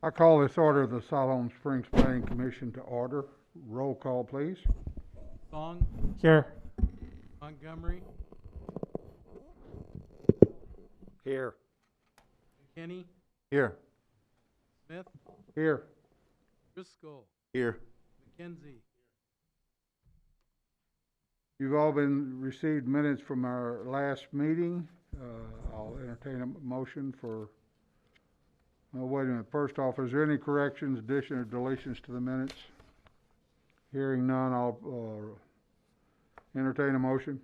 I call this order of the Siloam Springs Planning Commission to order. Roll call, please. Song, Here. Montgomery, Here. McKinney, Here. Smith, Here. Driscoll, Here. McKenzie. You've all received minutes from our last meeting. I'll entertain a motion for, oh, wait a minute. First off, is there any corrections, addition, or deletions to the minutes? Hearing none, I'll entertain a motion.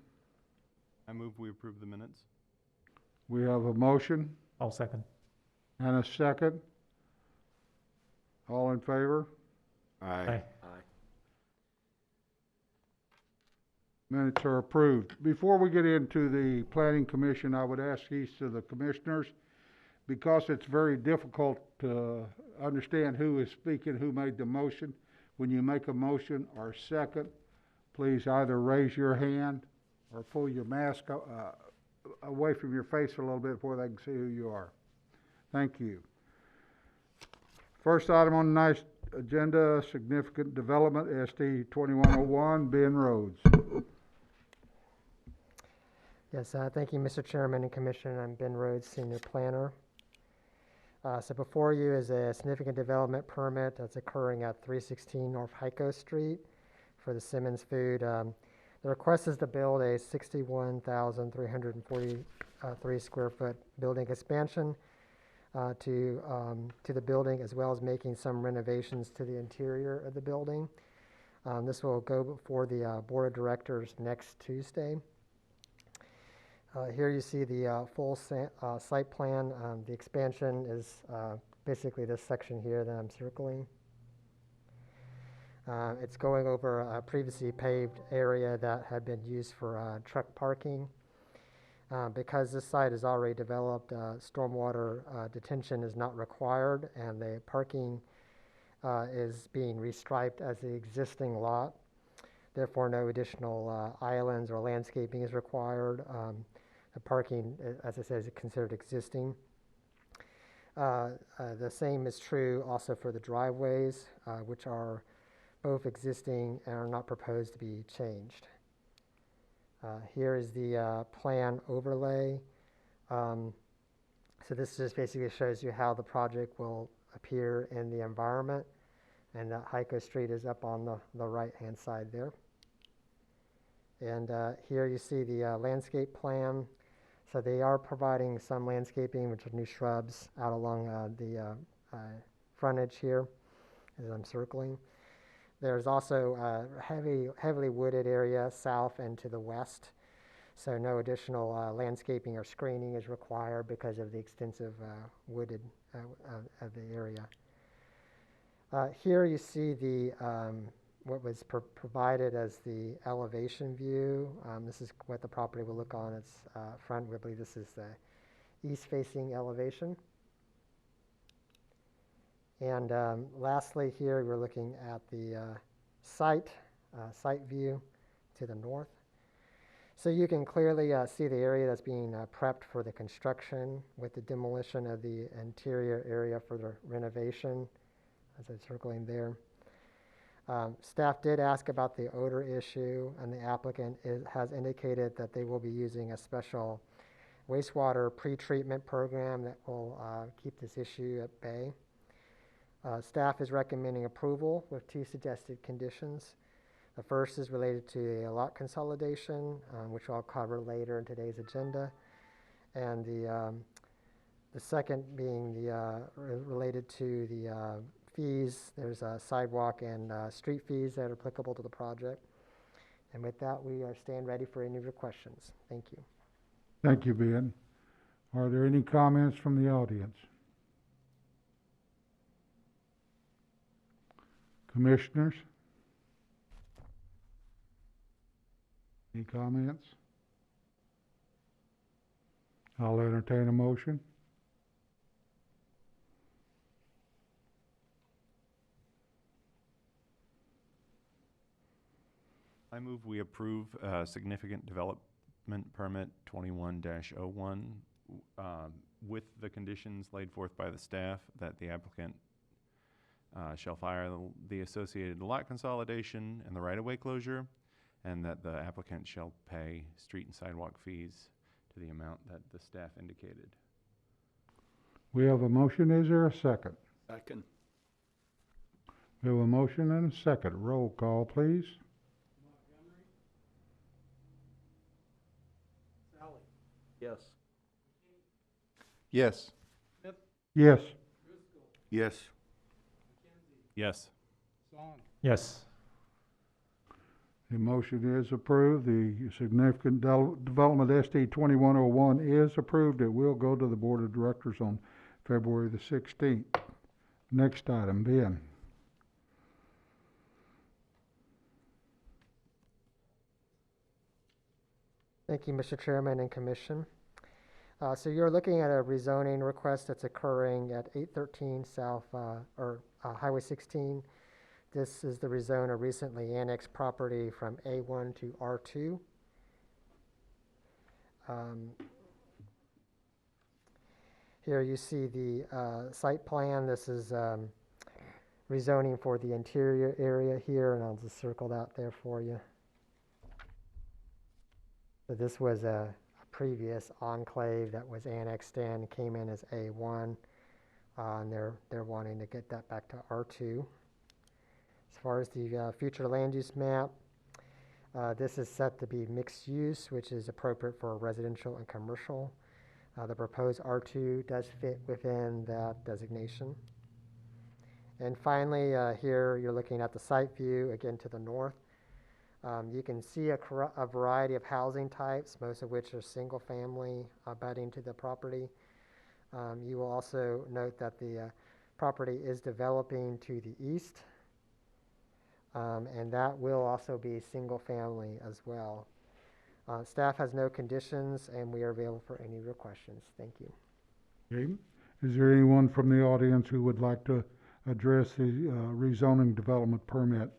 I move we approve the minutes. We have a motion I'll second. and a second. All in favor? Aye. Minutes are approved. Before we get into the Planning Commission, I would ask each of the commissioners, because it's very difficult to understand who is speaking, who made the motion. When you make a motion or second, please either raise your hand or pull your mask away from your face a little bit before they can see who you are. Thank you. First item on tonight's agenda, significant development, SD 2101, Ben Rhoads. Yes, thank you, Mr. Chairman and Commissioner. I'm Ben Rhoads, Senior Planner. So before you is a significant development permit that's occurring at 316 North Hico Street for the Simmons Food. The request is to build a 61,343 square foot building expansion to the building, as well as making some renovations to the interior of the building. This will go before the Board of Directors next Tuesday. Here you see the full site plan. The expansion is basically this section here that I'm circling. It's going over a previously paved area that had been used for truck parking. Because this site is already developed, stormwater detention is not required, and the parking is being restriped as the existing lot. Therefore, no additional islands or landscaping is required. The parking, as I said, is considered existing. The same is true also for the driveways, which are both existing and are not proposed to be changed. Here is the plan overlay. So this just basically shows you how the project will appear in the environment. And Hico Street is up on the right-hand side there. And here you see the landscape plan. So they are providing some landscaping, which are new shrubs, out along the frontage here, as I'm circling. There's also a heavily wooded area south and to the west. So no additional landscaping or screening is required because of the extensive wooded of the area. Here you see the what was provided as the elevation view. This is what the property will look on its front. We believe this is the east-facing elevation. And lastly, here we're looking at the site view to the north. So you can clearly see the area that's being prepped for the construction, with the demolition of the interior area for the renovation, as I'm circling there. Staff did ask about the odor issue, and the applicant has indicated that they will be using a special wastewater pretreatment program that will keep this issue at bay. Staff is recommending approval with 2 suggested conditions. The first is related to a lot consolidation, which I'll cover later in today's agenda, and the second being related to the fees. There's sidewalk and street fees that are applicable to the project. And with that, we stand ready for any of your questions. Thank you. Thank you, Ben. Are there any comments from the audience? Commissioners? Any comments? I'll entertain a motion. I move we approve significant development permit 21-01 with the conditions laid forth by the staff that the applicant shall file the associated lot consolidation and the right-of-way closure, and that the applicant shall pay street and sidewalk fees to the amount that the staff indicated. We have a motion. Is there a second? Second. We have a motion and a second. Roll call, please. Montgomery. Sally. Yes. Yes. Smith. Yes. Driscoll. Yes. McKenzie. Yes. Song. Yes. The motion is approved. The significant development SD 2101 is approved. It will go to the Board of Directors on February the 16th. Next item, Ben. Thank you, Mr. Chairman and Commission. So you're looking at a rezoning request that's occurring at 813 South, Highway 16. This is the rezone of recently annexed property from A1 to R2. Here you see the site plan. This is rezoning for the interior area here, and I'll just circle that there for you. So this was a previous enclave that was annexed in, came in as A1, and they're wanting to get that back to R2. As far as the future land use map, this is set to be mixed use, which is appropriate for residential and commercial. The proposed R2 does fit within that designation. And finally, here you're looking at the site view, again to the north. You can see a variety of housing types, most of which are single family abutting to the property. You will also note that the property is developing to the east, and that will also be single family as well. Staff has no conditions, and we are available for any of your questions. Thank you. Okay. Is there anyone from the audience who would like to address the rezoning development permit?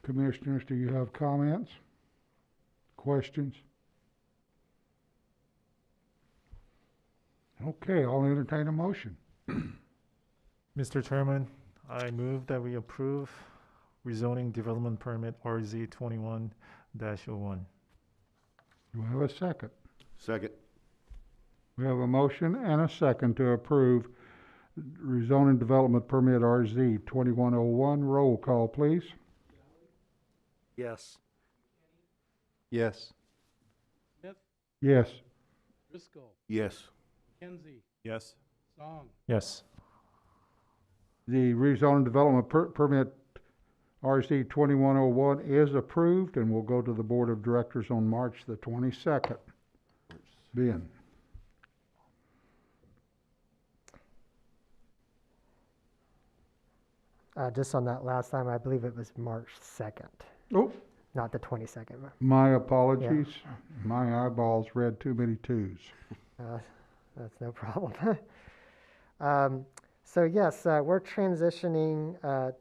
Commissioners, do you have comments? Questions? Okay, I'll entertain a motion. Mr. Chairman, I move that we approve rezoning development permit RZ 21-01. Do we have a second? Second. We have a motion and a second to approve rezoning development permit RZ 2101. Roll call, please. Yes. Yes. Smith. Yes. Driscoll. Yes. McKenzie. Yes. Song. Yes. The rezoning development permit RZ 2101 is approved and will go to the Board of Directors on March the 22nd. Ben. Just on that last time, I believe it was March 2nd, Oh, not the 22nd. my apologies. My eyeballs read too many twos. That's no problem. So yes, we're transitioning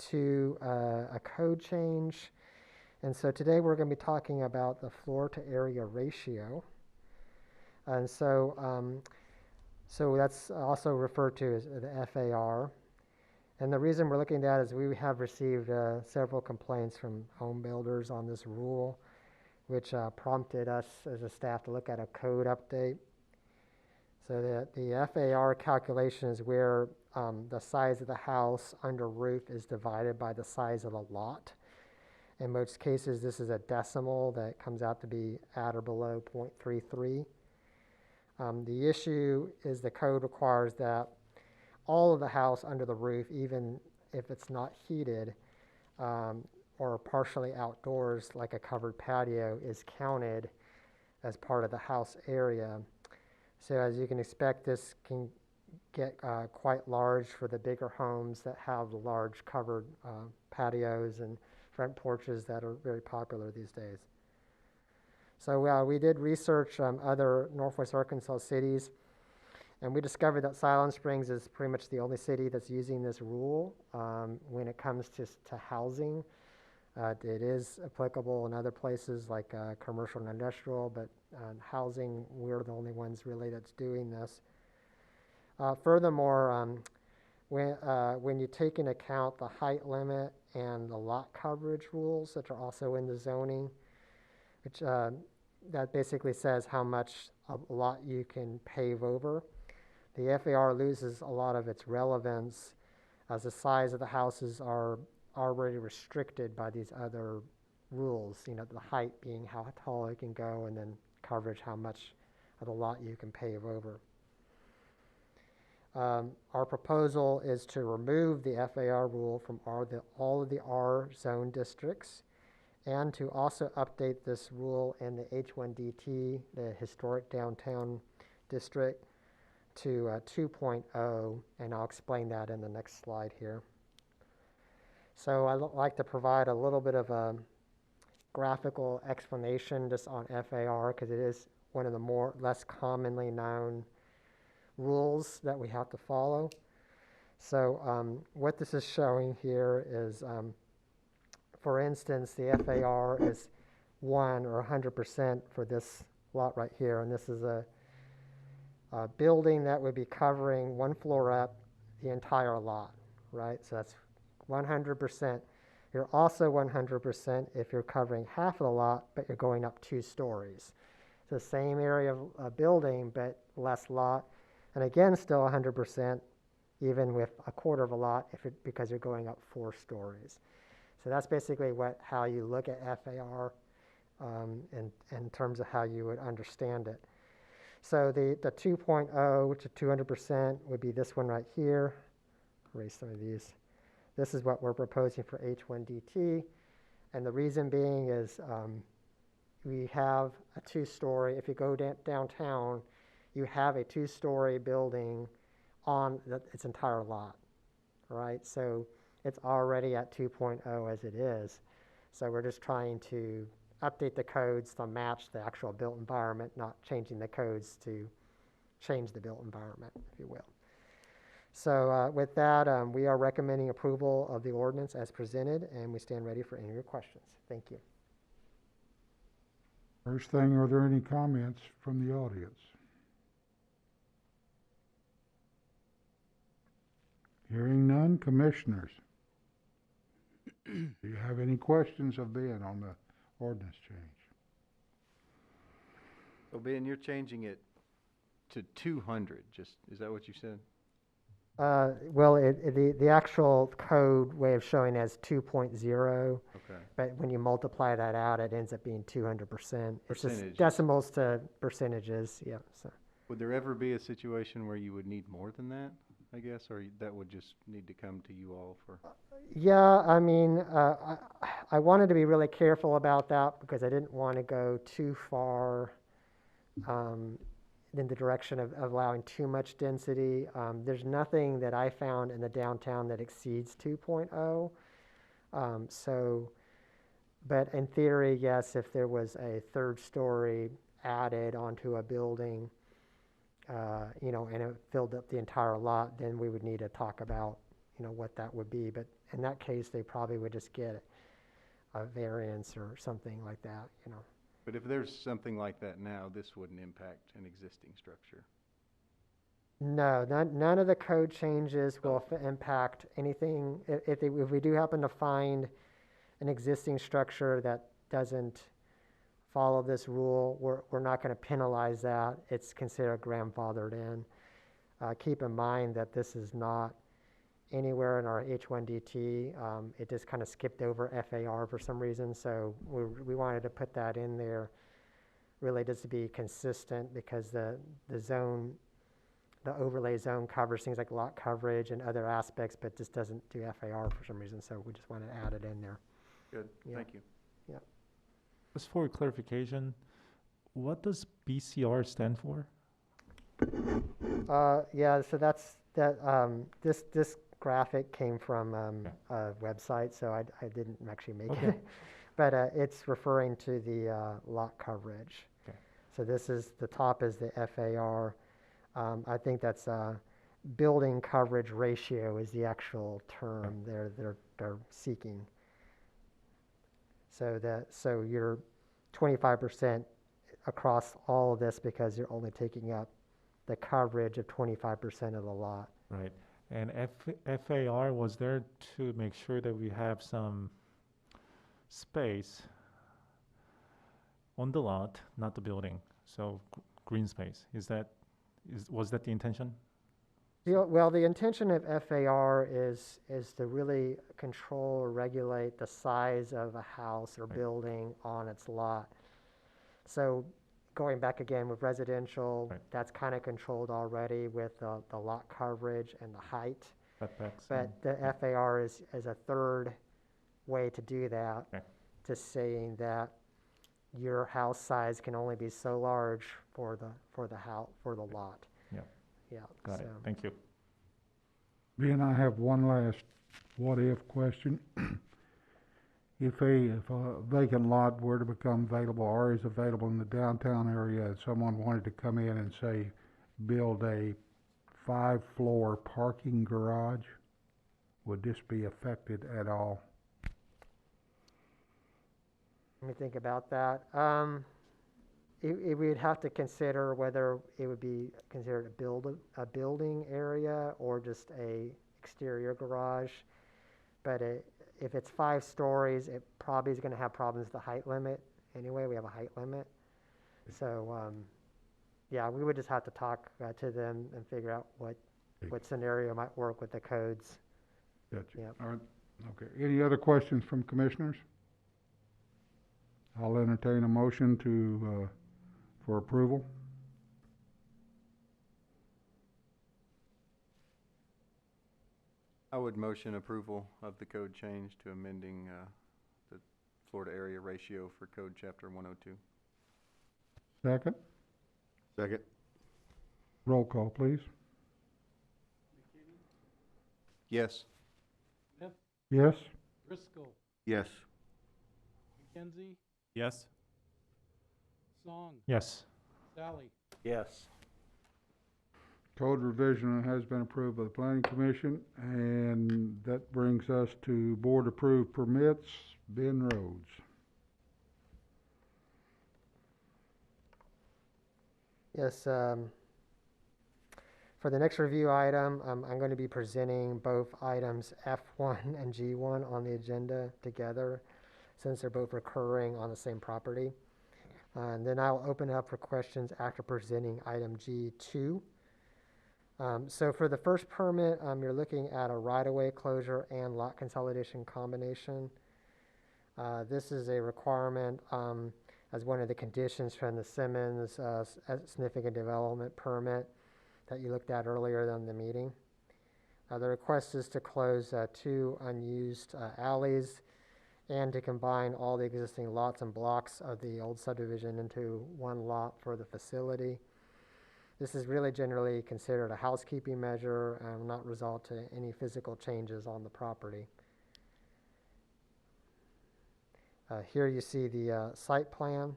to a code change. And so today we're going to be talking about the floor to area ratio. And so, so that's also referred to as the FAR. And the reason we're looking at that is we have received several complaints from home builders on this rule, which prompted us as a staff to look at a code update. So the FAR calculation is where the size of the house under roof is divided by the size of the lot. In most cases, this is a decimal that comes out to be at or below 0.33. The issue is the code requires that all of the house under the roof, even if it's not heated or partially outdoors like a covered patio, is counted as part of the house area. So as you can expect, this can get quite large for the bigger homes that have the large covered patios and front porches that are very popular these days. So we did research other Northwest Arkansas cities, and we discovered that Siloam Springs is pretty much the only city that's using this rule when it comes to housing. It is applicable in other places like commercial and industrial, but housing, we're the only ones really that's doing this. Furthermore, when you take into account the height limit and the lot coverage rules that are also in the zoning, which that basically says how much a lot you can pave over, the FAR loses a lot of its relevance as the size of the houses are already restricted by these other rules, you know, the height being how tall it can go, and then coverage, how much of the lot you can pave over. Our proposal is to remove the FAR rule from all of the R zone districts, and to also update this rule in the H1DT, the historic downtown district, to 2.0, and I'll explain that in the next slide here. So I'd like to provide a little bit of a graphical explanation just on FAR, because it is one of the less commonly known rules that we have to follow. So what this is showing here is, for instance, the FAR is 1 or 100% for this lot right here, and this is a building that would be covering 1 floor up the entire lot, right? So that's 100%. You're also 100% if you're covering half of the lot, but you're going up 2 stories. It's the same area of building, but less lot. And again, still 100%, even with a quarter of a lot, because you're going up 4 stories. So that's basically how you look at FAR in terms of how you would understand it. So the 2.0, which is 200%, would be this one right here. Erase some of these. This is what we're proposing for H1DT. And the reason being is we have a 2-story. If you go downtown, you have a 2-story building on its entire lot, right? So it's already at 2.0 as it is. So we're just trying to update the codes to match the actual built environment, not changing the codes to change the built environment, if you will. So with that, we are recommending approval of the ordinance as presented, and we stand ready for any of your questions. Thank you. First thing, are there any comments from the audience? Hearing none, commissioners. Do you have any questions of Ben on the ordinance change? So Ben, you're changing it to 200, is that what you said? Well, the actual code way of showing it as 2.0, Okay. but when you multiply that out, it ends up being 200%. It's just Percentages. decimals to percentages, yeah. So. Would there ever be a situation where you would need more than that, I guess, or that would just need to come to you all for? Yeah, I mean, I wanted to be really careful about that because I didn't want to go too far in the direction of allowing too much density. There's nothing that I found in the downtown that exceeds 2.0. But in theory, yes, if there was a 3rd story added onto a building, you know, and it filled up the entire lot, then we would need to talk about, you know, what that would be. But in that case, they probably would just get a variance or something like that, you know. But if there's something like that now, this wouldn't impact an existing structure. No, none of the code changes will impact anything. If we do happen to find an existing structure that doesn't follow this rule, we're not going to penalize that. It's considered grandfathered in. Keep in mind that this is not anywhere in our H1DT. It just kind of skipped over FAR for some reason, so we wanted to put that in there really just to be consistent, because the overlay zone covers things like lot coverage and other aspects, but just doesn't do FAR for some reason, so we just wanted to add it in there. Good, Yeah. thank you. Yeah. Just for clarification, what does BCR stand for? Yeah, so this graphic came from a website, so I didn't actually make Okay. it. But it's referring to the lot coverage. Okay. So the top is the FAR. I think that's building coverage ratio is the actual term they're seeking. So you're 25% across all of this because you're only taking up the coverage of 25% of the lot. Right. And FAR was there to make sure that we have some space on the lot, not the building. So green space. Was that the intention? Well, the intention of FAR is to really control or regulate the size of a house or Right. building on its lot. So going back again with residential, Right. that's kind of controlled already with the lot coverage and the height. Setbacks. But the FAR is a third way to do that, Okay. to saying that your house size can only be so large for the lot. Yeah. Yeah. Got it. so- Thank you. Ben, I have one last what-if question. If a vacant lot were to become available or is available in the downtown area and someone wanted to come in and say, build a 5-floor parking garage, would this be affected at all? Let me think about that. We'd have to consider whether it would be considered a building area or just a exterior garage. But if it's 5 stories, it probably is going to have problems with the height limit. Anyway, we have a height limit. So, yeah, we would just have to talk to them and figure out what scenario might work with the codes. Gotcha. Yep. All right. Okay. Any other questions from commissioners? I'll entertain a motion for approval. I would motion approval of the code change to amending the floor to area ratio for code chapter 102. Second. Second. Roll call, please. Yes. Smith, Yes? Driscoll, Yes. McKenzie, Yes? Song, Yes. Sally. Yes. Code revision has been approved by the Planning Commission, and that brings us to board-approved permits, Ben Rhoads. Yes, for the next review item, I'm going to be presenting both items F1 and G1 on the agenda together, since they're both recurring on the same property. And then I'll open it up for questions after presenting item G2. So for the first permit, you're looking at a right-of-way closure and lot consolidation combination. This is a requirement as one of the conditions from the Simmons significant development permit that you looked at earlier in the meeting. The request is to close 2 unused alleys and to combine all the existing lots and blocks of the old subdivision into one lot for the facility. This is really generally considered a housekeeping measure and will not result in any physical changes on the property. Here you see the site plan,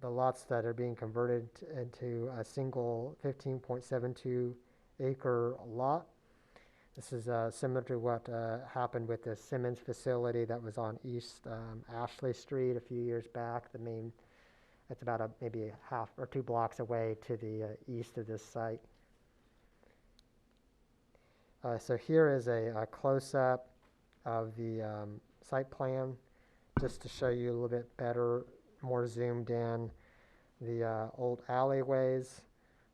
the lots that are being converted into a single 15.72 acre lot. This is similar to what happened with the Simmons facility that was on East Ashley Street a few years back. It's about maybe a half or 2 blocks away to the east of this site. So here is a close-up of the site plan, just to show you a little bit better, more zoomed in, the old alleyways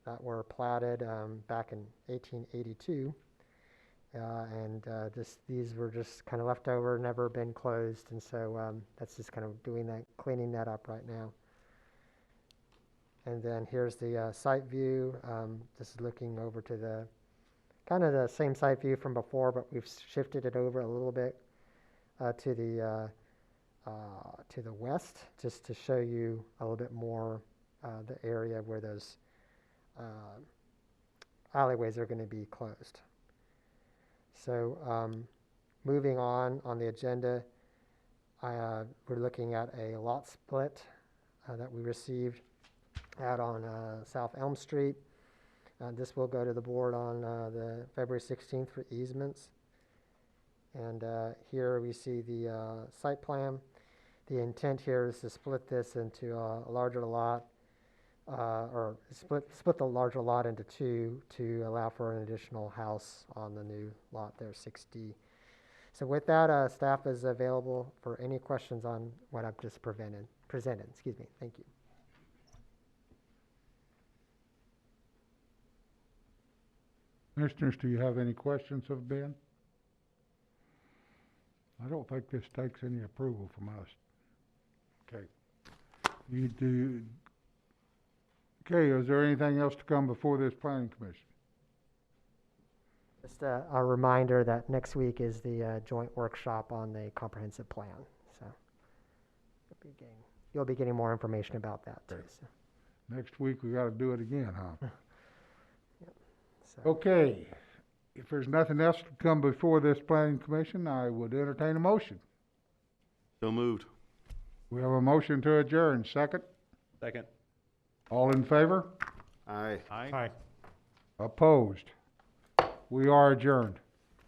that were platted back in 1882. These were just kind of left over, never been closed, and so that's just kind of cleaning that up right now. And then here's the site view. This is looking over to the kind of the same site view from before, but we've shifted it over a little bit to the west, just to show you a little bit more the area where those alleyways are going to be closed. So moving on the agenda, we're looking at a lot split that we received out on South Elm Street. This will go to the board on the February 16th for easements. And here we see the site plan. The intent here is to split this into a larger lot, or split the larger lot into two to allow for an additional house on the new lot there, 6D. So with that, staff is available for any questions on what I've just presented. Excuse me. Thank you. Commissioners, do you have any questions of Ben? I don't think this takes any approval from us. Okay. You do. Okay, is there anything else to come before this planning commission? Just a reminder that next week is the joint workshop on the comprehensive plan. So you'll be getting more information about that too. Great. So, Next week, we gotta do it again, huh? so Okay, if there's nothing else to come before this planning commission, I would entertain a motion. So moved. We have a motion to adjourn. Second? Second. All in favor? Aye. Aye. Aye. Opposed? We are adjourned.